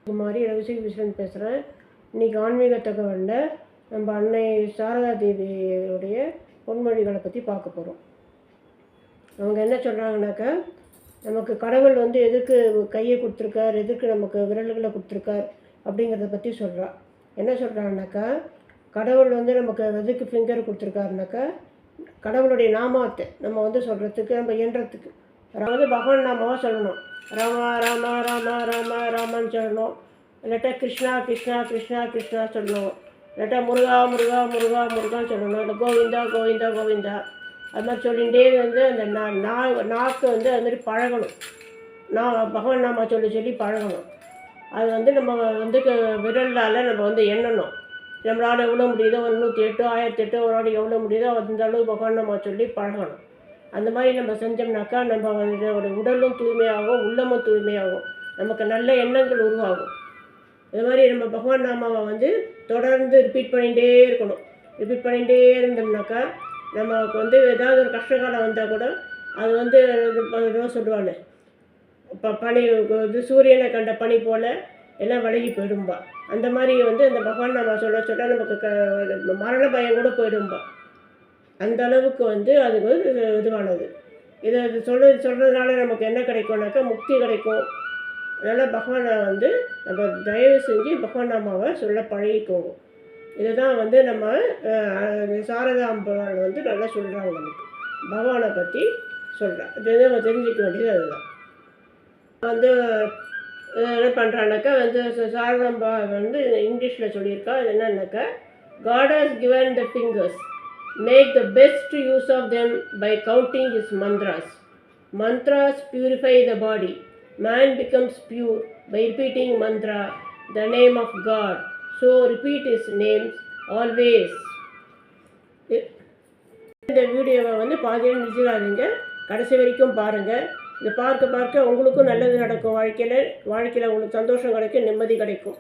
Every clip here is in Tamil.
குமாரி ரவிசை விஸ்வன் பேசுகிறேன். இன்றைக்கி ஆன்மீக தகவலில் நம்ம அன்னை சாரதா தேவியுடைய பொன்மொழிகளை பற்றி பார்க்க போகிறோம். அவங்க என்ன சொல்கிறாங்கனாக்கா, நமக்கு கடவுள் வந்து எதுக்கு கையை கொடுத்துருக்கார், எதுக்கு நமக்கு விரல்களை கொடுத்துருக்கார் அப்படிங்கிறத பற்றி சொல்கிறா. என்ன சொல்கிறாங்கனாக்கா, கடவுள் வந்து நமக்கு எதுக்கு ஃபிங்கர் கொடுத்துருக்காருனாக்கா, கடவுளுடைய நாமத்தை நம்ம வந்து சொல்கிறதுக்கு, நம்ம எண்ணுறதுக்கு. அதாவது பகவான் நாமாவாக சொல்லணும். ராமா ராமா ராமா ராமா ராமான்னு சொல்லணும். இல்லாட்டா கிருஷ்ணா கிருஷ்ணா கிருஷ்ணா கிருஷ்ணா சொல்லணும். இல்லாட்டா முருகா முருகா முருகா முருகான்னு சொல்லணும். இல்லை கோவிந்தா கோவிந்தா கோவிந்தா அது மாதிரி சொல்லிகிட்டே வந்து அந்த நாக்கு வந்து அது மாதிரி பழகணும். பகவான் நாமா சொல்லி சொல்லி பழகணும். அது வந்து நம்ம வந்து விரலால் நம்ம வந்து எண்ணணும். நம்மளால் எவ்வளோ முடியுதோ 108 1008 ஒரு ஆள் எவ்வளோ முடியுதோ அந்த அளவு பகவான் நாமா சொல்லி பழகணும். அந்த மாதிரி நம்ம செஞ்சோம்னாக்கா நம்ம வந்து உடலும் தூய்மையாகும், உள்ளமும் தூய்மையாகும், நமக்கு நல்ல எண்ணங்கள் உருவாகும். இது மாதிரி நம்ம பகவான் நாமாவை வந்து தொடர்ந்து ரிப்பீட் பண்ணிகிட்டே இருக்கணும். ரிப்பீட் பண்ணிகிட்டே இருந்தோம்னாக்கா நமக்கு வந்து ஏதாவது ஒரு கஷ்டகாலம் வந்தால் கூட அது வந்து ஏதோ சொல்லுவாள், இப்போ பனி இது சூரியனை கண்ட பனி போல் எல்லாம் விலகி போயிடும்பா. அந்த மாதிரி வந்து அந்த பகவான் நாமா சொல்ல சொல்ல நமக்கு மரண பயம் கூட போயிடும்பா. அந்த அளவுக்கு வந்து அது வந்து இதுவானது. இதை சொல்கிறதுனால நமக்கு என்ன கிடைக்கும்னாக்கா முக்தி கிடைக்கும். அதனால் பகவானை வந்து நம்ம தயவு செஞ்சு பகவான் நாமாவை சொல்ல பழகிக்கோங்க. இதை தான் வந்து நம்ம சாரதா அம்பாள் வந்து நல்லா சொல்கிறாங்க. நமக்கு பகவானை பற்றி சொல்கிறேன். இது நம்ம தெரிஞ்சிக்க வேண்டியது அதுதான். வந்து என்ன பண்ணுறான்னாக்கா வந்து சாரதா அம்பாள் வந்து இங்கிலீஷில் சொல்லியிருக்கா. அது என்னன்னாக்கா, God has given the fingers. Make the best use of them by counting his mantras. Mantras purify the body. Man becomes pure by repeating mantra, the name of God. So repeat his names always. இந்த வீடியோவை வந்து பாதியில் நிறுத்திடாதீங்க, கடைசி வரைக்கும் பாருங்கள். இதை பார்க்க பார்க்க உங்களுக்கும் நல்லது நடக்கும். வாழ்க்கையில் உங்களுக்கு சந்தோஷம் கிடைக்கும், நிம்மதி கிடைக்கும்.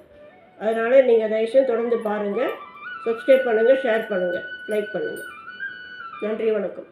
அதனால் நீங்கள் தயவுசெய்து தொடர்ந்து பாருங்கள். சப்ஸ்கிரைப் பண்ணுங்கள், ஷேர் பண்ணுங்கள், லைக் பண்ணுங்கள். நன்றி, வணக்கம்.